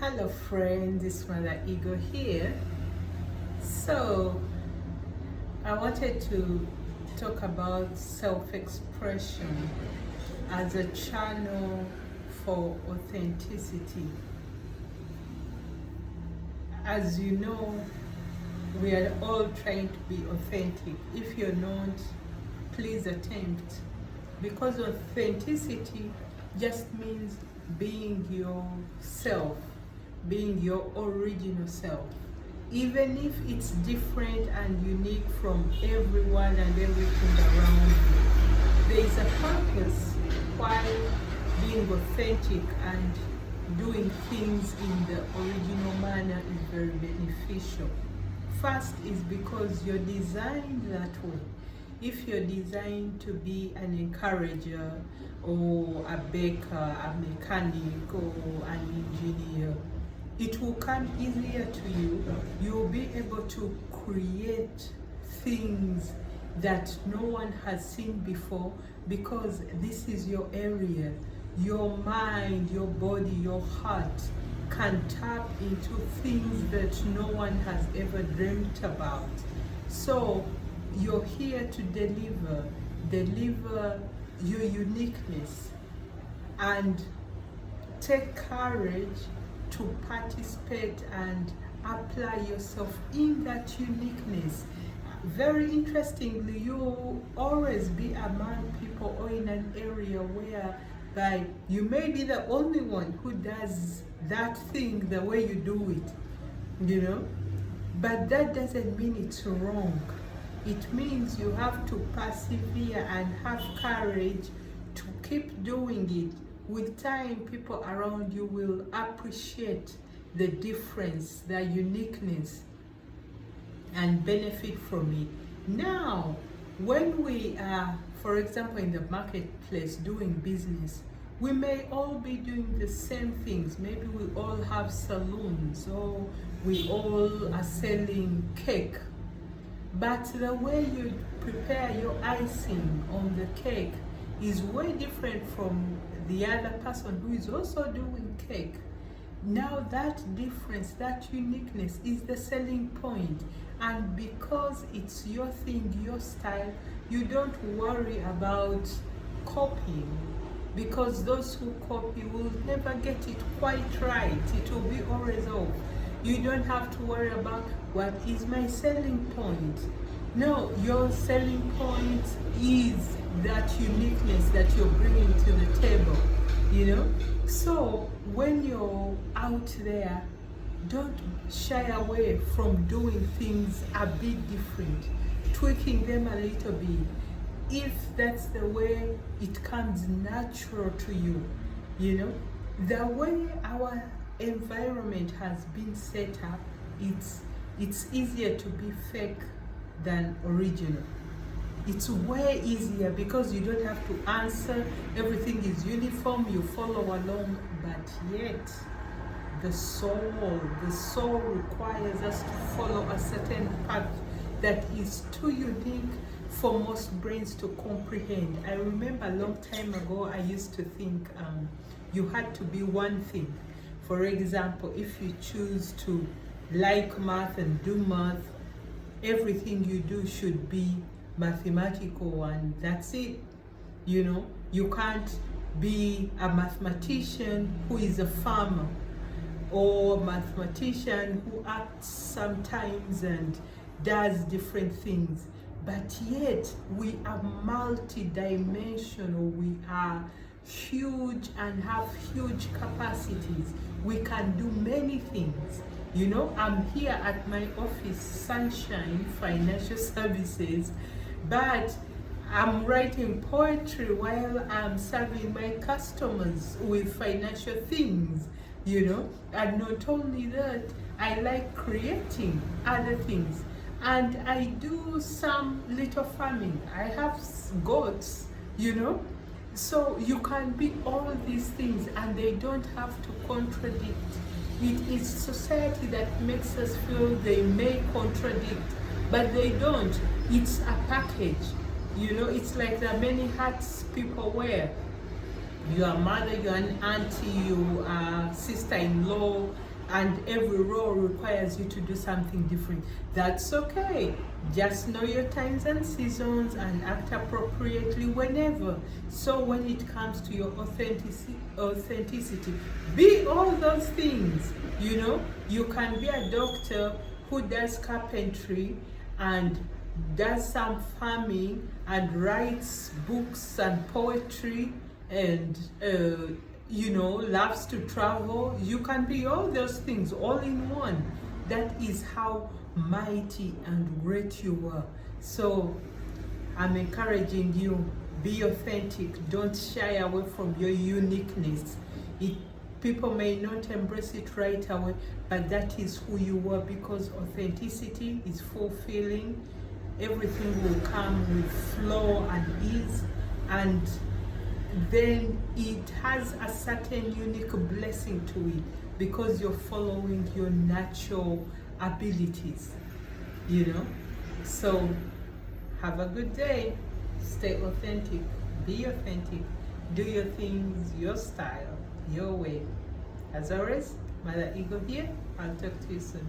Hello friends, it's Mother Ego here. So I wanted to talk about self-expression as a channel for authenticity. As you know, we are all trying to be authentic. If you're not, please attempt, because authenticity just means being yourself, being your original self, even if it's different and unique from everyone and everything around you. There is a purpose why being authentic and doing things in the original manner is very beneficial. First is because you're designed that way. If you're designed to be an encourager or a baker, a mechanic or an engineer, it will come easier to you. You'll be able to create things that no one has seen before, because this is your area. Your mind, your body, your heart can tap into things that no one has ever dreamt about. So you're here to deliver your uniqueness, and take courage to participate and apply yourself in that uniqueness. Very interestingly, you'll always be among people or in an area whereby you may be the only one who does that thing the way you do it, but that doesn't mean it's wrong. It means you have to persevere and have courage to keep doing it. With time, people around you will appreciate the difference, the uniqueness, and benefit from it. Now, when we are, for example, in the marketplace doing business, we may all be doing the same things. Maybe we all have salons, or we all are selling cake. But the way you prepare your icing on the cake is way different from the other person who is also doing cake. Now that difference, that uniqueness is the selling point. And because it's your thing, your style, you don't worry about copying, because those who copy will never get it quite right. It will be always off. You don't have to worry about what is my selling point. No, your selling point is that uniqueness that you're bringing to the table, So when you're out there, don't shy away from doing things a bit different, tweaking them a little bit, if that's the way it comes natural to you. The way our environment has been set up, it's easier to be fake than original. It's way easier because you don't have to answer. Everything is uniform, you follow along. But yet the soul requires us to follow a certain path that is too unique for most brains to comprehend. I remember a long time ago, I used to think you had to be one thing. For example, if you choose to like math and do math, everything you do should be mathematical, and that's it. You can't be a mathematician who is a farmer, or a mathematician who acts sometimes and does different things. But yet we are multi-dimensional, we are huge and have huge capacities. We can do many things. I'm here at my office, Sunshine Financial Services, but I'm writing poetry while I'm serving my customers with financial things, And not only that, I like creating other things. And I do some little farming. I have goats, So you can be all these things and they don't have to contradict. It is society that makes us feel they may contradict, but they don't. It's a package. It's like the many hats people wear. You are mother, you are an auntie, you are sister-in-law, and every role requires you to do something different. That's okay. Just know your times and seasons and act appropriately whenever. So when it comes to your authenticity, be all those things. You know, you can be a doctor who does carpentry and does some farming and writes books and poetry and you know, loves to travel. You can be all those things all in one. That is how mighty and great you are. So I'm encouraging you, be authentic. Don't shy away from your uniqueness. People may not embrace it right away, but that is who you are, because authenticity is fulfilling. Everything will come with flow and ease, and then it has a certain unique blessing to it because you're following your natural abilities, you know. So have a good day. Stay authentic. Be authentic. Do your things, your style, your way. As always, Mother Eagle here. I'll talk to you soon.